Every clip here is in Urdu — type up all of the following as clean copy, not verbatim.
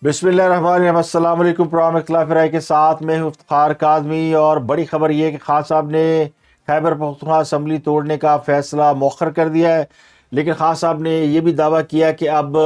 بسم اللہ الرحمن الرحیم۔ السلام علیکم۔ پروگرام اختلاف رائے کے ساتھ میں ہوں افتخار کاظمی، اور بڑی خبر یہ ہے کہ خان صاحب نے خیبر پختونخوا اسمبلی توڑنے کا فیصلہ مؤخر کر دیا ہے، لیکن خان صاحب نے یہ بھی دعویٰ کیا کہ اب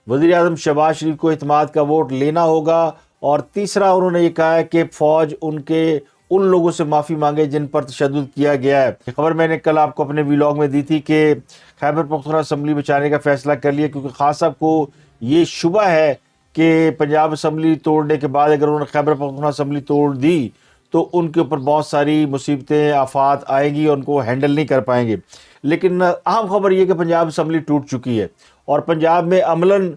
وزیر اعظم شہباز شریف کو اعتماد کا ووٹ لینا ہوگا، اور تیسرا انہوں نے یہ کہا ہے کہ فوج ان لوگوں سے معافی مانگے جن پر تشدد کیا گیا ہے۔ یہ خبر میں نے کل آپ کو اپنے ویلاگ میں دی تھی کہ خیبر پختونخوا اسمبلی بچانے کا فیصلہ کر لیا، کیونکہ خان صاحب کو یہ شبہ ہے کہ پنجاب اسمبلی توڑنے کے بعد اگر انہوں نے خیبر پختونخوا اسمبلی توڑ دی تو ان کے اوپر بہت ساری مصیبتیں آفات آئیں گی اور ان کو ہینڈل نہیں کر پائیں گے۔ لیکن اہم خبر یہ کہ پنجاب اسمبلی ٹوٹ چکی ہے، اور پنجاب میں عملاً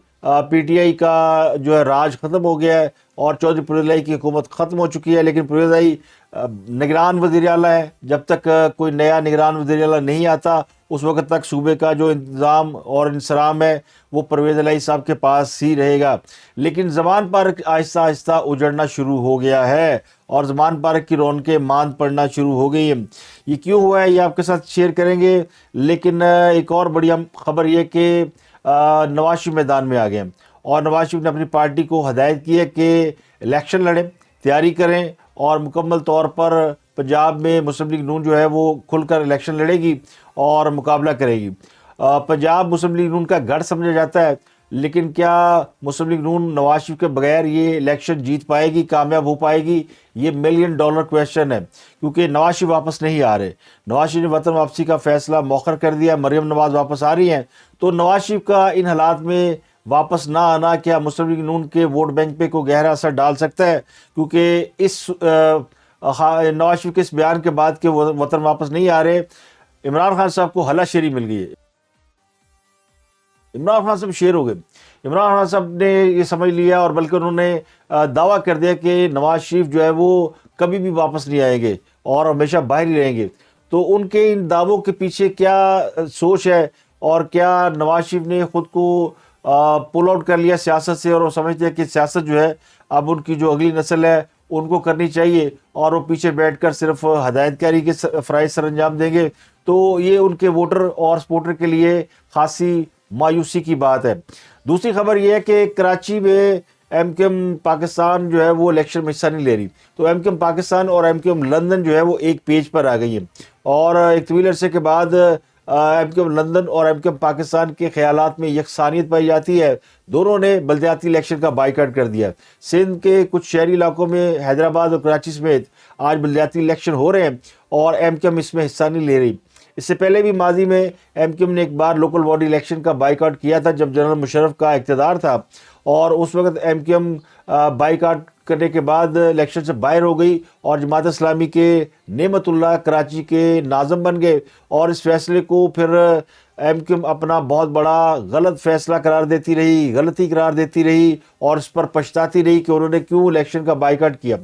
پی ٹی آئی کا جو ہے راج ختم ہو گیا ہے، اور چودھری پرویز الہی کی حکومت ختم ہو چکی ہے۔ لیکن پرویز الہی نگران وزیر اعلیٰ ہے، جب تک کوئی نیا نگران وزیر اعلیٰ نہیں آتا اس وقت تک صوبے کا جو انتظام اور انصرام ہے وہ پرویز الہی صاحب کے پاس ہی رہے گا۔ لیکن زمان پارک آہستہ آہستہ اجڑنا شروع ہو گیا ہے، اور زمان پارک کی رونقیں ماند پڑنا شروع ہو گئی ہیں۔ یہ کیوں ہوا ہے یہ آپ کے ساتھ شیئر کریں گے، لیکن ایک اور بڑی خبر یہ کہ نواز شریف میدان میں آ گئے ہیں، اور نواز شریف نے اپنی پارٹی کو ہدایت کی ہے کہ الیکشن لڑیں، تیاری کریں، اور مکمل طور پر پنجاب میں مسلم لیگ نون جو ہے وہ کھل کر الیکشن لڑے گی اور مقابلہ کرے گی۔ پنجاب مسلم لیگ نون کا گڑھ سمجھا جاتا ہے، لیکن کیا مسلم لیگ نون نواز شریف کے بغیر یہ الیکشن جیت پائے گی، کامیاب ہو پائے گی؟ یہ ملین ڈالر کویشچن ہے، کیونکہ نواز شریف واپس نہیں آ رہے۔ نواز شریف نے وطن واپسی کا فیصلہ مؤخر کر دیا، مریم نواز واپس آ رہی ہیں، تو نواز شریف کا ان حالات میں واپس نہ آنا کیا مسلم لیگ نون کے ووٹ بینک پہ کوئی گہرا اثر ڈال سکتا ہے؟ کیونکہ اس نواز شریف کے اس بیان کے بعد کہ وہ وطن واپس نہیں آ رہے، عمران خان صاحب کو ہلا شیری مل گئی ہے۔ عمران خان صاحب شیر ہو گئے۔ عمران خان صاحب نے یہ سمجھ لیا، اور بلکہ انہوں نے دعویٰ کر دیا کہ نواز شریف جو ہے وہ کبھی بھی واپس نہیں آئیں گے اور ہمیشہ باہر ہی رہیں گے۔ تو ان کے ان دعووں کے پیچھے کیا سوچ ہے، اور کیا نواز شریف نے خود کو پل آؤٹ کر لیا سیاست سے، اور وہ سمجھتے ہیں کہ سیاست جو ہے اب ان کی جو اگلی نسل ہے ان کو کرنی چاہیے، اور وہ پیچھے بیٹھ کر صرف ہدایت کاری کے فرائض سر انجام دیں گے؟ تو یہ ان کے ووٹر اور سپورٹر کے لیے خاصی مایوسی کی بات ہے۔ دوسری خبر یہ ہے کہ کراچی میں ایم کیو ایم پاکستان جو ہے وہ الیکشن میں حصہ نہیں لے رہی، تو ایم کیو ایم پاکستان اور ایم کیو ایم لندن جو ہے وہ ایک پیج پر آ گئی ہیں، اور ایک طویل عرصے کے بعد ایم کیو ایم لندن اور ایم کیو ایم پاکستان کے خیالات میں یکسانیت پائی جاتی ہے۔ دونوں نے بلدیاتی الیکشن کا بائیکاٹ کر دیا۔ سندھ کے کچھ شہری علاقوں میں حیدرآباد اور کراچی سمیت آج بلدیاتی الیکشن ہو رہے ہیں، اور ایم کیو ایم اس میں حصہ نہیں لے رہی۔ اس سے پہلے بھی ماضی میں ایم کیو ایم نے ایک بار لوکل باڈی الیکشن کا بائیکاٹ کیا تھا جب جنرل مشرف کا اقتدار تھا، اور اس وقت ایم کیو ایم بائیکاٹ کرنے کے بعد الیکشن سے باہر ہو گئی، اور جماعت اسلامی کے نعمت اللہ کراچی کے ناظم بن گئے، اور اس فیصلے کو پھر ایم کیو ایم اپنا بہت بڑا غلط فیصلہ قرار دیتی رہی، غلطی قرار دیتی رہی، اور اس پر پچھتاتی رہی کہ انہوں نے کیوں الیکشن کا بائیکاٹ کیا۔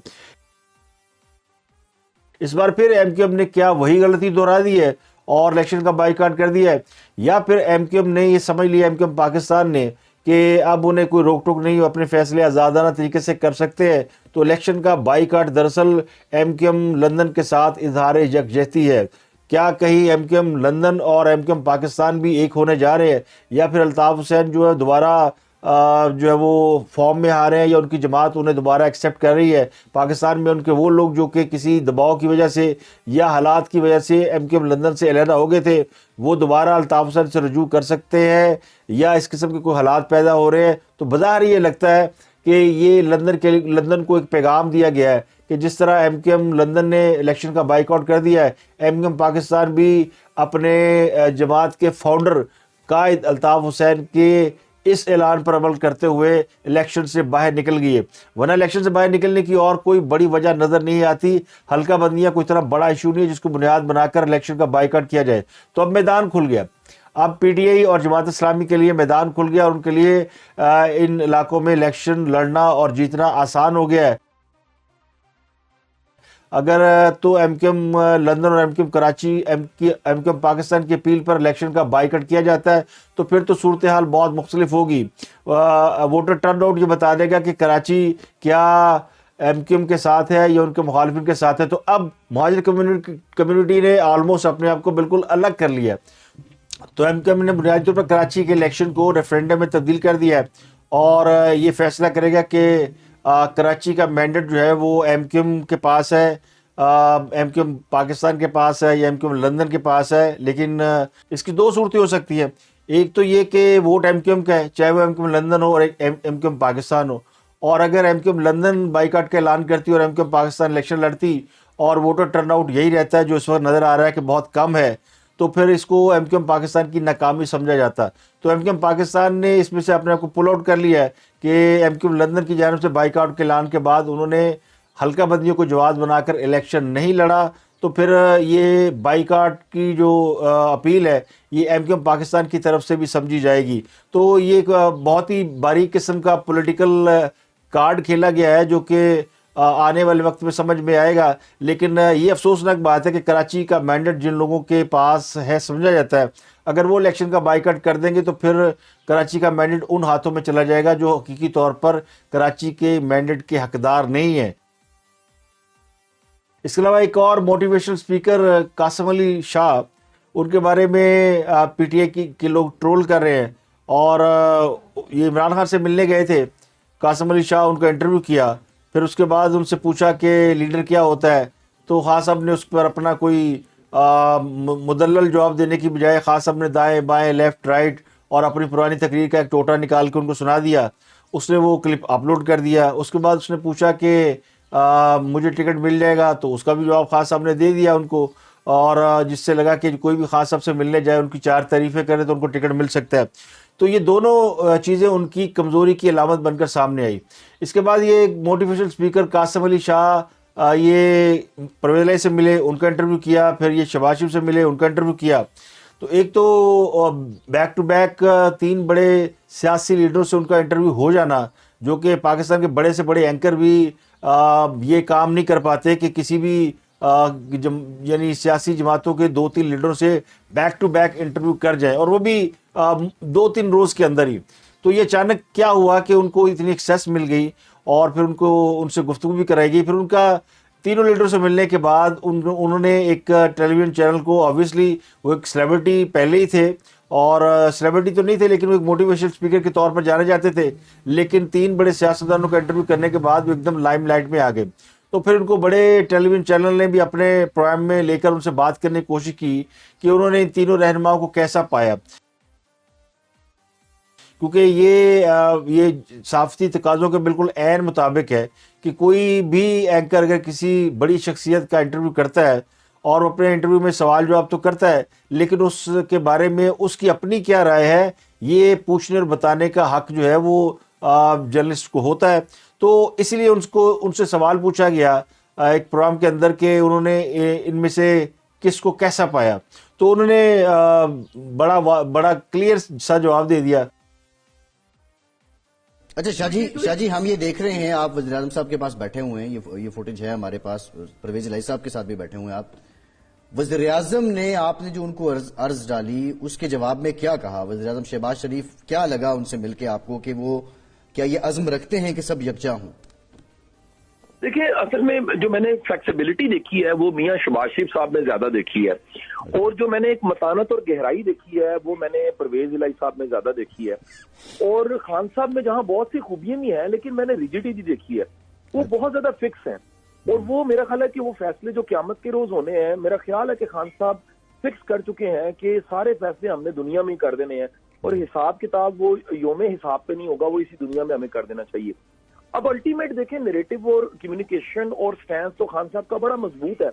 اس بار پھر ایم کیو ایم نے کیا وہی غلطی دہرا دی ہے اور الیکشن کا بائیکاٹ کر دیا ہے، یا پھر ایم کیو ایم نے یہ سمجھ لیا، ایم کیو ایم پاکستان نے، کہ اب انہیں کوئی روک ٹوک نہیں، اپنے فیصلے آزادانہ طریقے سے کر سکتے ہیں؟ تو الیکشن کا بائیکاٹ دراصل ایم کیو ایم لندن کے ساتھ اظہار یکجہتی ہے۔ کیا کہیں ایم کیو ایم لندن اور ایم کیو ایم پاکستان بھی ایک ہونے جا رہے ہیں، یا پھر الطاف حسین جو ہے دوبارہ جو ہے وہ فارم میں آ رہے ہیں، یا ان کی جماعت انہیں دوبارہ ایکسیپٹ کر رہی ہے؟ پاکستان میں ان کے وہ لوگ جو کہ کسی دباؤ کی وجہ سے یا حالات کی وجہ سے ایم کیو ایم لندن سے علیحدہ ہو گئے تھے، وہ دوبارہ الطاف حسین سے رجوع کر سکتے ہیں، یا اس قسم کے کوئی حالات پیدا ہو رہے ہیں؟ تو بظاہر یہ لگتا ہے کہ یہ لندن کو ایک پیغام دیا گیا ہے کہ جس طرح ایم کیو ایم لندن نے الیکشن کا بائیکاٹ کر دیا ہے، ایم کیو ایم پاکستان بھی اپنے جماعت کے فاؤنڈر قائد الطاف حسین کے اس اعلان پر عمل کرتے ہوئے الیکشن سے باہر نکل گئی ہے۔ ورنہ الیکشن سے باہر نکلنے کی اور کوئی بڑی وجہ نظر نہیں آتی، حلقہ بندیاں کوئی طرح بڑا ایشو نہیں ہے جس کو بنیاد بنا کر الیکشن کا بائیکاٹ کیا جائے۔ تو اب میدان کھل گیا، اب پی ٹی آئی اور جماعت اسلامی کے لیے میدان کھل گیا، اور ان کے لیے ان علاقوں میں الیکشن لڑنا اور جیتنا آسان ہو گیا ہے۔ اگر تو ایم کیو ایم لندن اور M Q M Karachi M Q M Pakistan کی اپیل پر الیکشن کا بائیکاٹ کیا جاتا ہے تو پھر تو صورتحال بہت مختلف ہوگی۔ ووٹر ٹرن آؤٹ یہ بتا دے گا کہ کراچی کیا ایم کیو ایم کے ساتھ ہے یا ان کے مخالفین کے ساتھ ہے۔ تو اب مہاجر کمیونٹی نے آلموسٹ اپنے آپ کو بالکل الگ کر لیا ہے، تو ایم کیو ایم نے بنیادی طور پر کراچی کے الیکشن کو ریفرینڈم میں تبدیل کر دیا ہے، اور یہ فیصلہ کرے گا کہ کراچی کا مینڈیٹ جو ہے وہ ایم کیو ایم کے پاس ہے، ایم کیو ایم پاکستان کے پاس ہے یا ایم کیو ایم لندن کے پاس ہے. لیکن اس کی دو صورتیں ہو سکتی ہیں. ایک تو یہ کہ ووٹ ایم کیو ایم کا ہے، چاہے وہ ایم کیو ایم لندن ہو اور ایم کیو ایم پاکستان ہو، اور اگر M Q M London boycott کا اعلان کرتی اور M Q M Pakistan election لڑتی اور ووٹر ٹرن آؤٹ یہی رہتا ہے جو اس وقت نظر آ رہا ہے کہ بہت کم ہے، تو پھر اس کو ایم کیو ایم پاکستان کی ناکامی سمجھا جاتا. تو ایم کیو ایم پاکستان نے اس میں سے اپنے آپ کو پل آؤٹ کر لیا ہے کہ ایم کیو ایم لندن کی جانب سے بائیکاٹ کے اعلان کے بعد انہوں نے حلقہ بندیوں کو جواز بنا کر الیکشن نہیں لڑا. تو پھر یہ بائیکاٹ کی جو اپیل ہے یہ ایم کیو ایم پاکستان کی طرف سے بھی سمجھی جائے گی. تو یہ ایک بہت ہی باریک قسم کا پولیٹیکل کارڈ کھیلا گیا ہے جو کہ آنے والے وقت میں سمجھ میں آئے گا. لیکن یہ افسوسناک بات ہے کہ کراچی کا مینڈیٹ جن لوگوں کے پاس ہے سمجھا جاتا ہے، اگر وہ الیکشن کا بائیکاٹ کر دیں گے تو پھر کراچی کا مینڈیٹ ان ہاتھوں میں چلا جائے گا جو حقیقی طور پر کراچی کے مینڈیٹ کے حقدار نہیں ہیں. اس کے علاوہ ایک اور موٹیویشنل اسپیکر قاسم علی شاہ، ان کے بارے میں پی ٹی اے کے لوگ ٹرول کر رہے ہیں، اور یہ عمران خان سے ملنے گئے تھے. قاسم علی شاہ ان کا انٹرویو کیا، پھر اس کے بعد ان سے پوچھا کہ لیڈر کیا ہوتا ہے، تو خان صاحب نے اس پر اپنا کوئی مدلل جواب دینے کی بجائے خان صاحب نے دائیں بائیں لیفٹ رائٹ اور اپنی پرانی تقریر کا ایک ٹوٹا نکال کے ان کو سنا دیا. اس نے وہ کلپ اپلوڈ کر دیا. اس کے بعد اس نے پوچھا کہ مجھے ٹکٹ مل جائے گا، تو اس کا بھی جواب خان صاحب نے دے دیا ان کو، اور جس سے لگا کہ کوئی بھی خان صاحب سے ملنے جائے ان کی چار تعریفیں کرے تو ان کو ٹکٹ مل سکتا ہے. تو یہ دونوں چیزیں ان کی کمزوری کی علامت بن کر سامنے آئی. اس کے بعد یہ موٹیویشنل اسپیکر قاسم علی شاہ یہ پرویز الہی سے ملے، ان کا انٹرویو کیا، پھر یہ شہباز شریف سے ملے، ان کا انٹرویو کیا. تو ایک تو بیک ٹو بیک 3 بڑے سیاسی لیڈروں سے ان کا انٹرویو ہو جانا، جو کہ پاکستان کے بڑے سے بڑے اینکر بھی یہ کام نہیں کر پاتے کہ کسی بھی یعنی سیاسی جماعتوں کے 2-3 لیڈروں سے بیک ٹو بیک انٹرویو کر جائیں، اور وہ بھی 2-3 روز کے اندر ہی. تو یہ اچانک کیا ہوا کہ ان کو اتنی ایکسیس مل گئی اور پھر ان سے گفتگو بھی کرائی گئی. پھر ان کا تینوں لیڈروں سے ملنے کے بعد انہوں نے ایک ٹیلی ویژن چینل کو، آبویسلی وہ ایک سیلیبریٹی پہلے ہی تھے، اور سیلیبریٹی تو نہیں تھے لیکن وہ ایک موٹیویشن اسپیکر کے طور پر جانے جاتے تھے، لیکن 3 بڑے سیاستدانوں کا انٹرویو کرنے کے بعد وہ ایک دم لائم لائٹ میں آ گئے. تو پھر ان کو بڑے ٹیلی ویژن چینل نے بھی اپنے پروگرام میں لے کر ان سے بات کرنے کی کوشش کی کہ انہوں نے ان تینوں رہنماؤں کو کیسا پایا، کیونکہ یہ صحافتی تقاضوں کے بالکل عین مطابق ہے کہ کوئی بھی اینکر اگر کسی بڑی شخصیت کا انٹرویو کرتا ہے اور وہ اپنے انٹرویو میں سوال جواب تو کرتا ہے، لیکن اس کے بارے میں اس کی اپنی کیا رائے ہے یہ پوچھنے اور بتانے کا حق جو ہے وہ جرنلسٹ کو ہوتا ہے. تو اسی لیے ان سے سوال پوچھا گیا ایک پروگرام کے اندر کہ انہوں نے ان میں سے کس کو کیسا پایا. تو انہوں نے بڑا کلیئر سا جواب دے دیا. اچھا شاہ جی ہم یہ دیکھ رہے ہیں آپ وزیر اعظم صاحب کے پاس بیٹھے ہوئے ہیں، یہ فوٹیج ہے ہمارے پاس، پرویز الہی صاحب کے ساتھ بھی بیٹھے ہوئے ہیں آپ. وزیر اعظم نے آپ نے جو ان کو عرض ڈالی اس کے جواب میں کیا کہا؟ وزیر اعظم شہباز شریف کیا لگا ان سے مل کے آپ کو کہ وہ کیا یہ عزم رکھتے ہیں کہ سب یکجا ہوں؟ دیکھیں اصل میں جو میں نے فلیکسیبلٹی دیکھی ہے وہ میاں شہباز شریف صاحب نے زیادہ دیکھی ہے، اور جو میں نے ایک متانت اور گہرائی دیکھی ہے وہ میں نے پرویز الہی صاحب میں زیادہ دیکھی ہے. اور خان صاحب میں جہاں بہت سی خوبیاں بھی ہیں لیکن میں نے ریجڈیٹی دیکھی ہے، وہ بہت زیادہ فکس ہیں. اور وہ میرا خیال ہے کہ وہ فیصلے جو قیامت کے روز ہونے ہیں، میرا خیال ہے کہ خان صاحب فکس کر چکے ہیں کہ سارے فیصلے ہم نے دنیا میں ہی کر دینے ہیں، اور حساب کتاب وہ یوم حساب پہ نہیں ہوگا، وہ اسی دنیا میں ہمیں کر دینا چاہیے. اب الٹیمیٹ دیکھیں نیریٹو اور کمیونیکیشن اور سٹینس تو خان صاحب کا بڑا مضبوط ہے،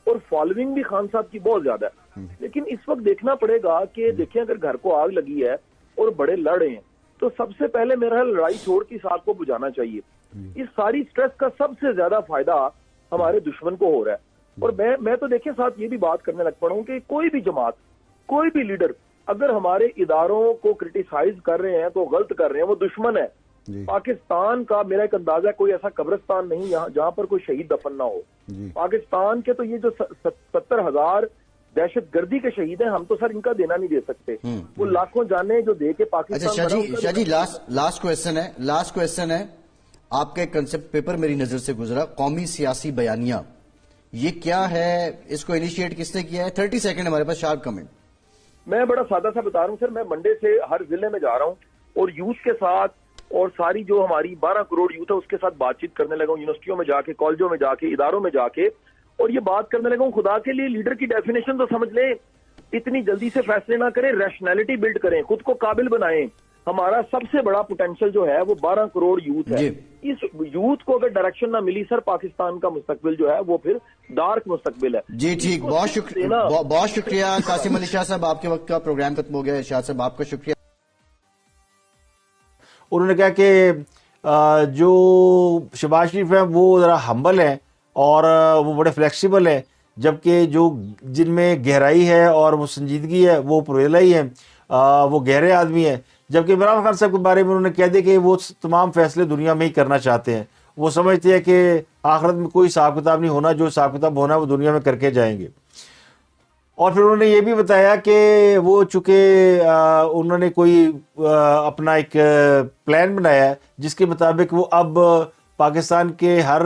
اور فالوئنگ بھی خان صاحب کی بہت زیادہ ہے. لیکن اس وقت دیکھنا پڑے گا کہ دیکھیں اگر گھر کو آگ لگی ہے اور بڑے لڑ رہے ہیں تو سب سے پہلے میرا لڑائی چھوڑ کی آگ کو بجھانا چاہیے. اس ساری سٹریس کا سب سے زیادہ فائدہ ہمارے دشمن کو ہو رہا ہے. اور میں تو دیکھیں ساتھ یہ بھی بات کرنے لگ پڑا ہوں کہ کوئی بھی جماعت، کوئی بھی لیڈر اگر ہمارے اداروں کو کرٹیسائز کر رہے ہیں تو غلط کر رہے ہیں، وہ دشمن ہے. پاکستان کا میرا ایک اندازہ کوئی ایسا قبرستان نہیں جہاں پر کوئی شہید دفن نہ ہو. پاکستان کے تو یہ جو 70,000 دہشت گردی کے شہید ہیں، ہم تو سر ان کا دینا نہیں دے سکتے. وہ لاکھوں جانیں جو دے کے پاکستان. اچھا شاہ جی لاسٹ کویسچن ہے. آپ کا ایک کنسپٹ پیپر میری نظر سے گزرا، قومی سیاسی بیانیہ، یہ کیا ہے؟ اس کو انیشیٹ کس نے کیا ہے؟ 30 سیکنڈ ہمارے پاس، شارپ کمنٹ. میں بڑا سادہ سا بتا رہا ہوں سر، میں منڈے سے ہر ضلع میں جا رہا ہوں اور یوتھ کے ساتھ اور ساری جو ہماری 12 کروڑ یوتھ ہے اس کے ساتھ بات چیت کرنے لگا ہوں، یونیورسٹیوں میں جا کے، کالجوں میں جا کے، اداروں میں جا کے، اور یہ بات کرنے لگا ہوں خدا کے لیے لیڈر کی ڈیفینیشن تو سمجھ لیں، اتنی جلدی سے فیصلے نہ کریں، ریشنلٹی بلڈ کریں، خود کو قابل بنائیں. ہمارا سب سے بڑا پوٹینشیل جو ہے وہ 12 کروڑ یوتھ ہے. اس یوتھ کو اگر ڈائریکشن نہ ملی سر، پاکستان کا مستقبل جو ہے وہ پھر ڈارک مستقبل ہے. جی ٹھیک، بہت شکریہ قاسم علی شاہ صاحب، آپ کے وقت کا پروگرام ختم ہو گیا. ارشاد صاحب آپ کا شکریہ. انہوں نے کہا کہ جو شہباز شریف ہیں وہ ذرا ہمبل ہیں اور وہ بڑے فلیکسیبل ہیں، جبکہ جو جن میں گہرائی ہے اور وہ سنجیدگی ہے وہ پرویز الہی ہیں، وہ گہرے آدمی ہیں. جبکہ عمران خان صاحب کے بارے میں انہوں نے کہہ دیا کہ وہ تمام فیصلے دنیا میں ہی کرنا چاہتے ہیں. وہ سمجھتے ہیں کہ آخرت میں کوئی حساب کتاب نہیں ہونا، جو حساب کتاب ہونا وہ دنیا میں کر کے جائیں گے. اور پھر انہوں نے یہ بھی بتایا کہ وہ چونکہ انہوں نے کوئی اپنا ایک پلان بنایا ہے جس کے مطابق وہ اب پاکستان کے ہر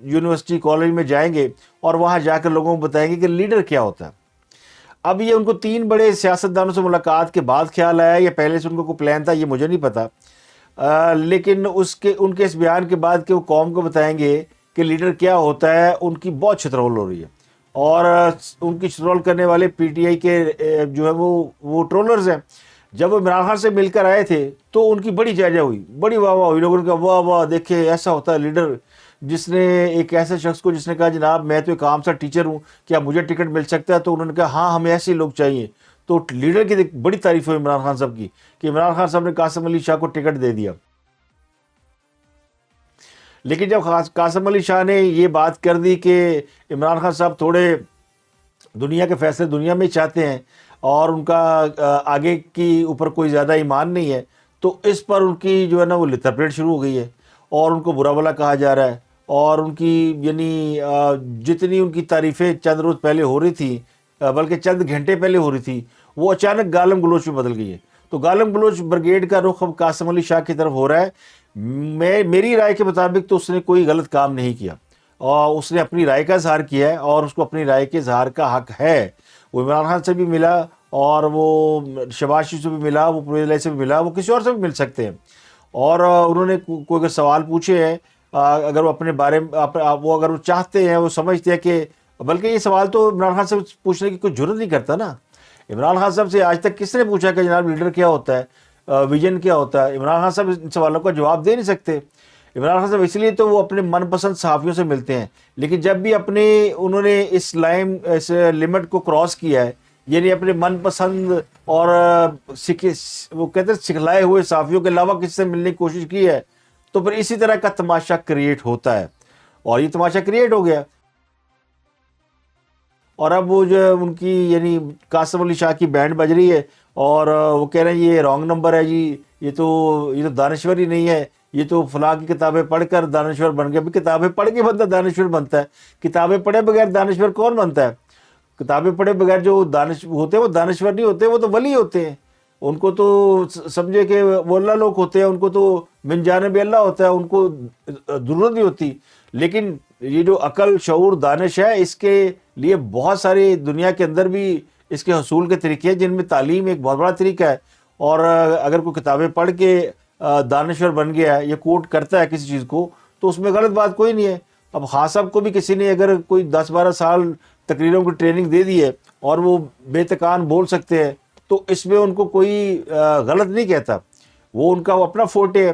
یونیورسٹی کالج میں جائیں گے اور وہاں جا کر لوگوں کو بتائیں گے کہ لیڈر کیا ہوتا ہے. اب یہ ان کو 3 بڑے سیاستدانوں سے ملاقات کے بعد خیال آیا یا پہلے سے ان کو کوئی پلان تھا یہ مجھے نہیں پتا، لیکن ان کے اس بیان کے بعد کہ وہ قوم کو بتائیں گے کہ لیڈر کیا ہوتا ہے، ان کی بہت چھترول ہو رہی ہے. اور ان کی چھترول کرنے والے پی ٹی آئی کے جو ہے وہ ٹرولرز ہیں. جب وہ عمران خان سے مل کر آئے تھے تو ان کی بڑی جائزہ ہوئی، بڑی واہ واہ ہوئی، لوگوں نے کہا واہ واہ دیکھیں ایسا ہوتا ہے لیڈر، جس نے ایک ایسے شخص کو جس نے کہا جناب میں تو ایک عام سا ٹیچر ہوں، کیا مجھے ٹکٹ مل سکتا ہے؟ تو انہوں نے کہا ہاں ہمیں ایسے لوگ چاہیے. تو لیڈر کی بڑی تعریف ہوئی عمران خان صاحب کی کہ عمران خان صاحب نے قاسم علی شاہ کو ٹکٹ دے دیا. لیکن جب قاسم علی شاہ نے یہ بات کر دی کہ عمران خان صاحب تھوڑے دنیا کے فیصلے دنیا میں چاہتے ہیں اور ان کا آگے کی اوپر کوئی زیادہ ایمان نہیں ہے، تو اس پر ان کی جو ہے نا وہ لتھپیٹ شروع ہو گئی ہے اور ان کو برا بھلا کہا جا رہا ہے. اور ان کی یعنی جتنی ان کی تعریفیں چند روز پہلے ہو رہی تھی، بلکہ چند گھنٹے پہلے ہو رہی تھی، وہ اچانک گالم گلوچ میں بدل گئی ہے. تو گالم گلوچ بریگیڈ کا رخ اب قاسم علی شاہ کی طرف ہو رہا ہے. میری رائے کے مطابق تو اس نے کوئی غلط کام نہیں کیا اور اس نے اپنی رائے کا اظہار کیا ہے اور اس کو اپنی رائے کے اظہار کا حق ہے. وہ عمران خان سے بھی ملا اور وہ شہباز شریف سے بھی ملا، وہ پرویز الہی سے بھی ملا، وہ کسی اور سے بھی مل سکتے ہیں. اور انہوں نے کوئی اگر سوال پوچھے ہیں، اگر وہ اپنے بارے میں اگر وہ چاہتے ہیں، وہ سمجھتے ہیں کہ، بلکہ یہ سوال تو عمران خان سے پوچھنے کی کوئی جرت نہیں کرتا نا. عمران خان صاحب سے آج تک کس نے پوچھا کہ جناب لیڈر کیا ہوتا ہے، ویژن کیا ہوتا ہے؟ عمران خان صاحب ان سوالوں کا جواب دے نہیں سکتے. عمران خان صاحب اس لیے تو وہ اپنے من پسند صحافیوں سے ملتے ہیں، لیکن جب بھی انہوں نے اس لمٹ کو کراس کیا ہے، یعنی اپنے من پسند اور وہ کہتے ہیں سکھلائے ہوئے صحافیوں کے علاوہ کسی سے ملنے کی کوشش کی ہے، تو پھر اسی طرح کا تماشا کریٹ ہوتا ہے اور یہ تماشا کریٹ ہو گیا. اور اب وہ جو ہے ان کی یعنی قاسم علی شاہ کی بینڈ بج رہی ہے اور وہ کہہ رہے ہیں یہ رانگ نمبر ہے جی، یہ تو دانشور ہی نہیں ہے، یہ تو فلاں کی کتابیں پڑھ کر دانشور بن گیا. بھی کتابیں پڑھ کے بندہ دانشور بنتا ہے؟ کتابیں پڑھے بغیر دانشور کون بنتا ہے؟ کتابیں پڑھے بغیر جو دانش ہوتے ہیں وہ دانشور نہیں ہوتے، وہ تو ولی ہوتے ہیں. ان کو تو سمجھے کہ وہ اللہ لوگ ہوتے ہیں، ان کو تو من جانب اللہ ہوتا ہے، ان کو ضرورت نہیں ہوتی. لیکن یہ جو عقل، شعور، دانش ہے، اس کے لیے بہت ساری دنیا کے اندر بھی اس کے حصول کے طریقے ہیں، جن میں تعلیم ایک بہت بڑا طریقہ ہے. اور اگر کوئی کتابیں پڑھ کے دانشور بن گیا ہے یا کوٹ کرتا ہے کسی چیز کو تو اس میں غلط بات کوئی نہیں ہے. اب خان صاحب کو بھی کسی نے اگر کوئی 10-12 سال تقریروں کی ٹریننگ دے دی ہے اور وہ بے تکان بول سکتے ہیں تو اس میں ان کو کوئی غلط نہیں کہتا، وہ ان کا وہ اپنا فورٹے ہے.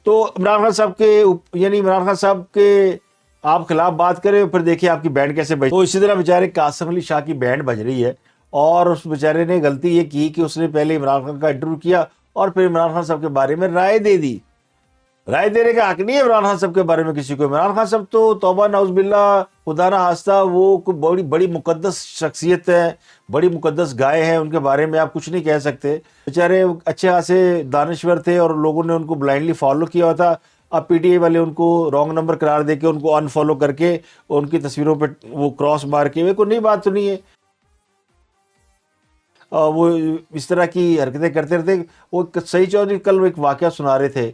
تو عمران خان صاحب کے آپ خلاف بات کریں پھر دیکھیں آپ کی بینڈ کیسے بج. تو اسی طرح بیچارے قاسم علی شاہ کی بینڈ بج رہی ہے اور اس بیچارے نے غلطی یہ کی کہ اس نے پہلے عمران خان کا انٹرویو کیا اور پھر عمران خان صاحب کے بارے میں رائے دے دی. رائے دینے کا حق نہیں ہے عمران خان صاحب کے بارے میں کسی کو. عمران خان صاحب تو توبہ نعوذ باللہ خدا نہ خواستہ وہ بڑی مقدس شخصیت ہے، بڑی مقدس گائے ہیں، ان کے بارے میں آپ کچھ نہیں کہہ سکتے. بیچارے اچھے خاصے دانشور تھے اور لوگوں نے ان کو بلائنڈلی فالو کیا ہوا تھا. اب پی ٹی آئی والے ان کو رانگ نمبر قرار دے کے ان کو ان فالو کر کے ان کی تصویروں پہ وہ کراس مار کے کوئی نئی بات تو نہیں ہے. وہ اس طرح کی حرکتیں کرتے رہتے. وہ سعید چودھری کل ایک واقعہ سنا رہے تھے،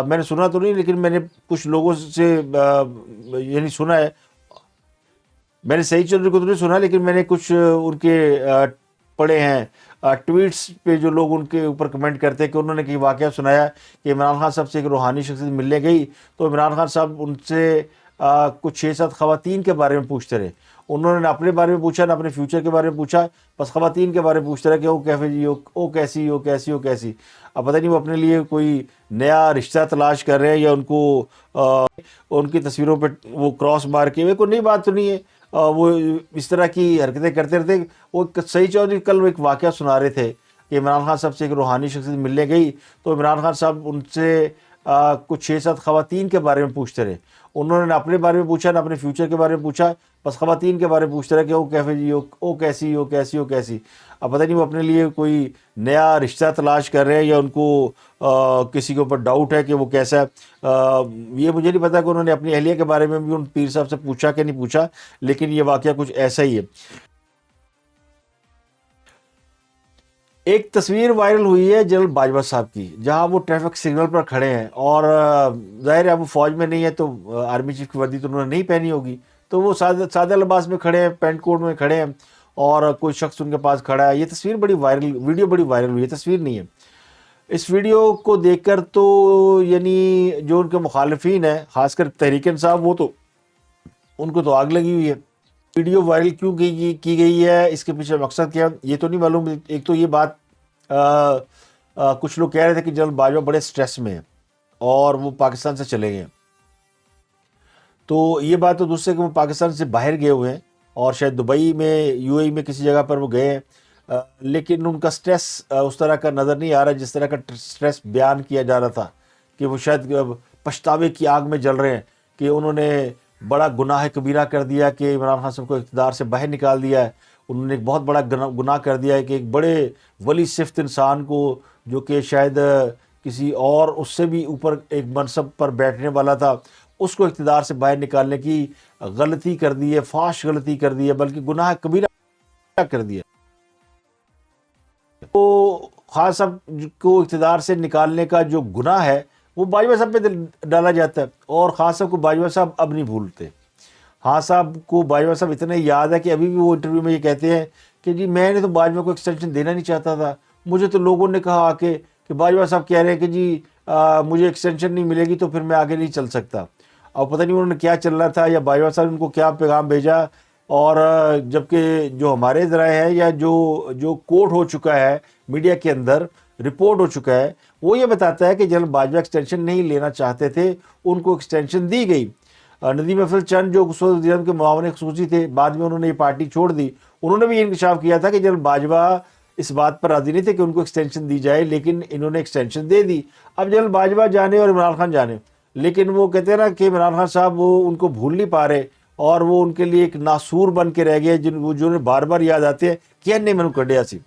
میں نے سنا تو نہیں لیکن میں نے کچھ لوگوں سے یعنی سنا ہے. میں نے سعید چودھری کو تو نہیں سنا لیکن میں نے کچھ ان کے پڑھے ہیں ٹویٹس پہ جو لوگ ان کے اوپر کمنٹ کرتے ہیں کہ انہوں نے کئی واقعہ سنایا کہ عمران خان صاحب سے ایک روحانی شخصیت ملنے گئی تو عمران خان صاحب ان سے کچھ 6-7 خواتین کے بارے میں پوچھتے رہے. انہوں نے نہ اپنے بارے میں پوچھا نہ اپنے فیوچر کے بارے میں پوچھا, بس خواتین کے بارے میں پوچھتے رہے کہ وہ کیسی وہ کیسی وہ کیسی. اب پتہ نہیں وہ اپنے لیے کوئی نیا رشتہ تلاش کر رہے ہیں یا ان کو ان کی تصویروں پہ وہ کراس مار کے, کوئی نئی بات تو نہیں ہے, وہ اس طرح کی حرکتیں کرتے رہتے. وہ سعید چودھری کل وہ ایک واقعہ سنا رہے تھے کہ عمران خان صاحب سے ایک روحانی شخصیت ملنے گئی تو عمران خان صاحب ان سے کچھ 6-7 خواتین کے بارے میں پوچھتے رہے. انہوں نے نہ اپنے بارے میں پوچھا نہ اپنے فیوچر کے بارے میں پوچھا, بس خواتین کے بارے میں پوچھتے رہے کہ وہ کیسی وہ کیسی وہ کیسی. اب پتہ نہیں وہ اپنے لیے کوئی نیا رشتہ تلاش کر رہے ہیں یا ان کو کسی کے اوپر ڈاؤٹ ہے کہ وہ کیسا ہے. یہ مجھے نہیں پتا کہ انہوں نے اپنی اہلیہ کے بارے میں بھی ان پیر صاحب سے پوچھا کہ نہیں پوچھا, لیکن یہ واقعہ کچھ ایسا ہی ہے. ایک تصویر وائرل ہوئی ہے جنرل باجوہ صاحب کی, جہاں وہ ٹریفک سگنل پر کھڑے ہیں اور ظاہر ہے وہ فوج میں نہیں ہے تو آرمی چیف کی وردی تو انہوں نے نہیں پہنی ہوگی, تو وہ سادہ لباس میں کھڑے ہیں, پینٹ کوٹ میں کھڑے ہیں اور کوئی شخص ان کے پاس کھڑا ہے. یہ تصویر ویڈیو بڑی وائرل ہوئی ہے, تصویر نہیں ہے. اس ویڈیو کو دیکھ کر تو یعنی جو ان کے مخالفین ہیں خاص کر تحریک انصاف, وہ تو ان کو تو آگ لگی ہوئی ہے. ویڈیو وائرل کیوں کی گئی ہے, اس کے پیچھے مقصد کیا یہ تو نہیں معلوم. ایک تو یہ بات کچھ لوگ کہہ رہے تھے کہ جنرل باجوہ بڑے سٹریس میں ہیں اور وہ پاکستان سے چلے گئے, تو یہ بات تو دوسرے کہ وہ پاکستان سے باہر گئے ہوئے ہیں اور شاید دبئی میں UAE میں کسی جگہ پر وہ گئے ہیں, لیکن ان کا سٹریس اس طرح کا نظر نہیں آ رہا جس طرح کا سٹریس بیان کیا جا رہا تھا کہ وہ شاید پچھتاوے کی آگ میں جل رہے ہیں کہ انہوں نے بڑا گناہ کبیرہ کر دیا کہ عمران خان صاحب کو اقتدار سے باہر نکال دیا ہے. انہوں نے ایک بہت بڑا گناہ کر دیا ہے کہ ایک بڑے ولی صفت انسان کو جو کہ شاید کسی اور اس سے بھی اوپر ایک منصب پر بیٹھنے والا تھا, اس کو اقتدار سے باہر نکالنے کی غلطی کر دی ہے, فاحش غلطی کر دی ہے, بلکہ گناہ کبیرہ کر دیا. تو خان صاحب کو اقتدار سے نکالنے کا جو گناہ ہے وہ باجوہ صاحب پہ ڈالا جاتا ہے, اور خان صاحب کو باجوہ صاحب اب نہیں بھولتے. خان صاحب کو باجوہ صاحب اتنے یاد ہے کہ ابھی بھی وہ انٹرویو میں یہ کہتے ہیں کہ جی میں نے تو باجوہ کو ایکسٹینشن دینا نہیں چاہتا تھا, مجھے تو لوگوں نے کہا آ کے کہ باجوہ صاحب کہہ رہے ہیں کہ جی مجھے ایکسٹینشن نہیں ملے گی تو پھر میں آگے نہیں چل سکتا. اور پتہ نہیں انہوں نے کیا چل رہا تھا یا باجوہ صاحب ان کو کیا پیغام بھیجا, اور جبکہ جو ہمارے ذرائع ہے یا جو کوٹ ہو چکا ہے میڈیا کے اندر, رپورٹ ہو چکا ہے, وہ یہ بتاتا ہے کہ جنرل باجوہ ایکسٹینشن نہیں لینا چاہتے تھے, ان کو ایکسٹینشن دی گئی. ندیم افضل چند جو وزیر اعظم کے معاون خصوصی تھے, بعد میں انہوں نے یہ پارٹی چھوڑ دی, انہوں نے بھی یہ انکشاف کیا تھا کہ جنرل باجوہ اس بات پر راضی نہیں تھے کہ ان کو ایکسٹینشن دی جائے, لیکن انہوں نے ایکسٹینشن دے دی. اب جنرل باجوہ جانے اور عمران خان جانے, لیکن وہ کہتے ہیں نا کہ عمران خان صاحب وہ ان کو بھول نہیں پا رہے اور وہ ان کے لیے ایک ناسور بن کے رہ گئے جو بار بار یاد آتے ہیں کہ نہیں میں نے کڈیا سی.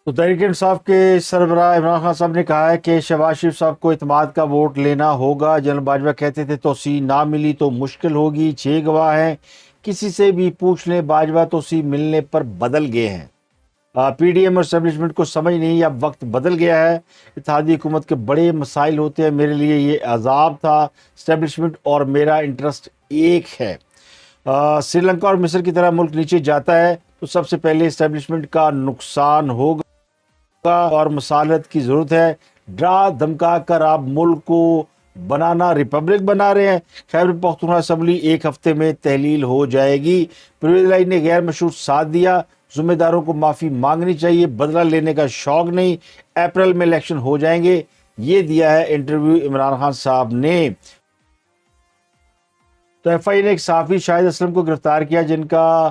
تو تحریک انصاف کے سربراہ عمران خان صاحب نے کہا ہے کہ شہباز شریف صاحب کو اعتماد کا ووٹ لینا ہوگا. جنرل باجوہ کہتے تھے توسیع نہ ملی تو مشکل ہوگی, 6 گواہ ہیں, کسی سے بھی پوچھ لیں, باجوہ توسیع ملنے پر بدل گئے ہیں. PDM اور اسٹیبلشمنٹ کو سمجھ نہیں, اب وقت بدل گیا ہے. اتحادی حکومت کے بڑے مسائل ہوتے ہیں, میرے لیے یہ عذاب تھا. اسٹیبلشمنٹ اور میرا انٹرسٹ ایک ہے. سری لنکا اور مصر کی طرح ملک نیچے جاتا ہے تو سب سے پہلے اسٹیبلشمنٹ کا نقصان ہوگا اور مصالحت کی ضرورت ہے. ڈرا دھمکا کر آپ ملک کو بنانا ریپبلک بنا رہے ہیں. خیبر پختونخوا اسمبلی 1 ہفتے میں تحلیل ہو جائے گی. پرویز الہی نے غیر مشروط ساتھ دیا, ذمہ داروں کو معافی مانگنی چاہیے, بدلہ لینے کا شوق نہیں, اپریل میں الیکشن ہو جائیں گے. یہ دیا ہے انٹرویو عمران خان صاحب نے. تو FI نے ایک صحافی شاہد اسلم کو گرفتار کیا جن کا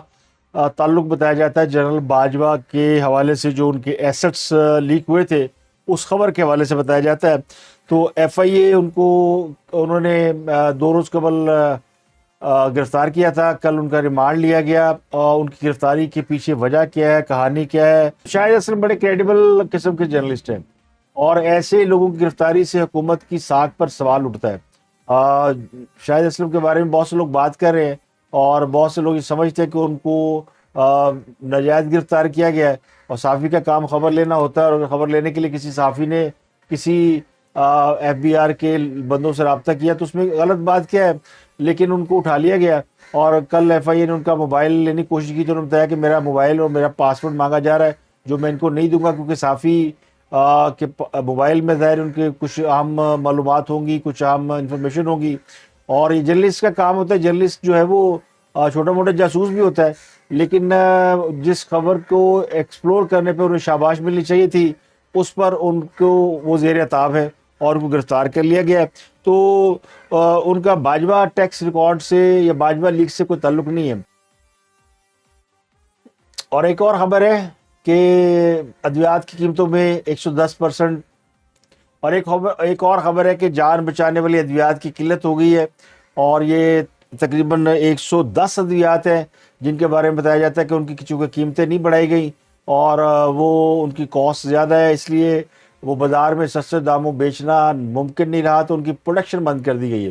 تعلق بتایا جاتا ہے جنرل باجوہ کے حوالے سے, جو ان کے ایسٹس لیک ہوئے تھے اس خبر کے حوالے سے بتایا جاتا ہے. تو FIA انہوں نے 2 روز قبل گرفتار کیا تھا. کل ان کا ریمانڈ لیا گیا. ان کی گرفتاری کے پیچھے وجہ کیا ہے, کہانی کیا ہے. شاہد اسلم بڑے کریڈیبل قسم کے جرنلسٹ ہیں اور ایسے لوگوں کی گرفتاری سے حکومت کی ساکھ پر سوال اٹھتا ہے. شاہد اسلم کے بارے میں بہت سے لوگ بات کر رہے ہیں اور بہت سے لوگ یہ سمجھتے ہیں کہ ان کو ناجائز گرفتار کیا گیا ہے, اور صحافی کا کام خبر لینا ہوتا ہے, اور خبر لینے کے لیے کسی صحافی نے کسی FBR کے بندوں سے رابطہ کیا تو اس میں غلط بات کیا ہے، لیکن ان کو اٹھا لیا گیا، اور کل FIA نے ان کا موبائل لینے کی کوشش کی تو انہوں نے بتایا کہ میرا موبائل اور میرا پاسورڈ مانگا جا رہا ہے جو میں ان کو نہیں دوں گا، کیونکہ صحافی کہ موبائل میں ظاہر ان کے کچھ اہم معلومات ہوں گی، کچھ اہم انفارمیشن ہوگی، اور یہ جرنلسٹ کا کام ہوتا ہے۔ جرنلسٹ جو ہے وہ چھوٹا موٹا جاسوس بھی ہوتا ہے، لیکن جس خبر کو ایکسپلور کرنے پہ انہیں شاباش ملنی چاہیے تھی اس پر ان کو وہ زیر عتاب ہے اور ان کو گرفتار کر لیا گیا ہے۔ تو ان کا باجوہ ٹیکس ریکارڈ سے یا باجوہ لیک سے کوئی تعلق نہیں ہے۔ اور ایک اور خبر ہے کہ ادویات کی قیمتوں میں 110%، اور ایک اور خبر ہے کہ جان بچانے والی ادویات کی قلت ہو گئی ہے، اور یہ تقریباً 110 ادویات ہیں جن کے بارے میں بتایا جاتا ہے کہ ان کی چونکہ قیمتیں نہیں بڑھائی گئیں اور وہ ان کی کاسٹ زیادہ ہے، اس لیے وہ بازار میں سستے داموں بیچنا ممکن نہیں رہا تو ان کی پروڈکشن بند کر دی گئی ہے۔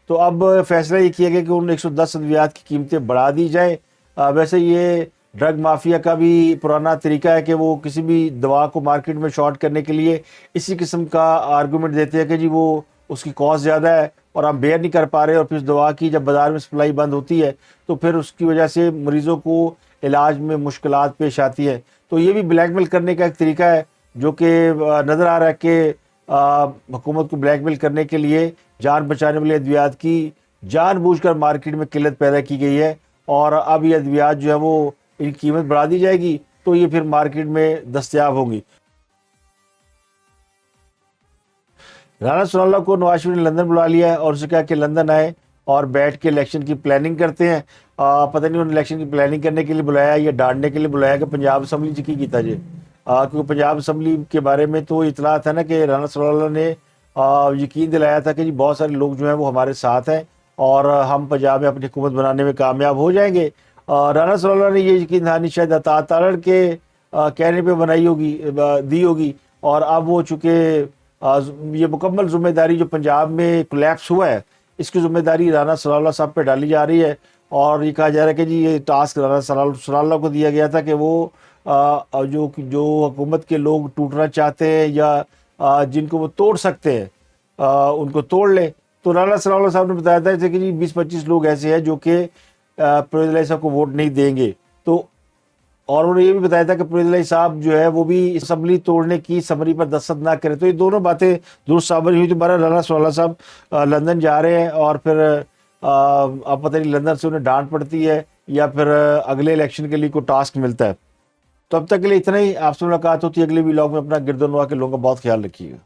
تو اب فیصلہ یہ کیا گیا کہ ان 110 ادویات کی قیمتیں بڑھا دی جائیں۔ ویسے یہ ڈرگ مافیا کا بھی پرانا طریقہ ہے کہ وہ کسی بھی دوا کو مارکیٹ میں شارٹ کرنے کے لیے اسی قسم کا آرگومنٹ دیتے ہیں کہ جی وہ اس کی کاسٹ زیادہ ہے اور ہم بیئر نہیں کر پا رہے، اور پھر اس دوا کی جب بازار میں سپلائی بند ہوتی ہے تو پھر اس کی وجہ سے مریضوں کو علاج میں مشکلات پیش آتی ہے۔ تو یہ بھی بلیک میل کرنے کا ایک طریقہ ہے جو کہ نظر آ رہا ہے کہ حکومت کو بلیک میل کرنے کے لیے جان بچانے والی ادویات کی جان بوجھ کر مارکیٹ میں قلت پیدا کی گئی ہے، اور اب یہ ادویات جو ہے وہ ان کی قیمت بڑھا دی جائے گی تو یہ پھر مارکیٹ میں دستیاب ہوں گی۔ رانا ثناء اللہ کو نواز شریف نے لندن بلا لیا ہے اور اسے کہا کہ لندن آئے اور بیٹھ کے الیکشن کی پلاننگ کرتے ہیں۔ پتہ نہیں انہوں نے الیکشن کی پلاننگ کرنے کے لیے بلایا یا ڈانٹنے کے لیے بلایا کہ پنجاب اسمبلی چ کی کیتا جی، کیونکہ پنجاب اسمبلی کے بارے میں تو اطلاع تھا نا کہ رانا ثناء اللہ نے یقین دلایا تھا کہ جی بہت سارے لوگ جو ہیں وہ ہمارے ساتھ ہیں اور ہم پنجاب میں اپنی حکومت بنانے میں کامیاب ہو جائیں گے۔ رانا ثناء اللہ نے یہ یقین دہانی شاید عطا تارڑ کے کہنے پہ بنائی ہوگی، دی ہوگی، اور اب وہ چونکہ یہ مکمل ذمہ داری جو پنجاب میں کولیپس ہوا ہے اس کی ذمہ داری رانا ثناء اللہ صاحب پہ ڈالی جا رہی ہے، اور یہ کہا جا رہا ہے کہ جی یہ ٹاسک رانا ثناء اللہ کو دیا گیا تھا کہ وہ جو حکومت کے لوگ ٹوٹنا چاہتے ہیں یا جن کو وہ توڑ سکتے ہیں ان کو توڑ لے۔ تو رانا ثناء اللہ صاحب نے بتایا تھا کہ جی 20-25 لوگ ایسے ہیں جو کہ پرویز الہی صاحب کو ووٹ نہیں دیں گے، تو اور انہوں نے یہ بھی بتایا تھا کہ پرویز الہی صاحب جو ہے وہ بھی اسمبلی توڑنے کی سمری پر دستخط نہ کرے۔ تو یہ دونوں باتیں درست ثابت ہوئی۔ دوبارہ رانا ثناء اللہ صاحب لندن جا رہے ہیں اور پھر اب پتہ نہیں لندن سے انہیں ڈانٹ پڑتی ہے یا پھر اگلے الیکشن کے لیے کوئی ٹاسک ملتا ہے۔ تو اب تک کے لیے اتنا ہی، آپ سے ملاقات ہوتی ہے اگلے ولاگ میں۔ اپنا گرد و نواح کے لوگوں کا بہت خیال رکھیے گا۔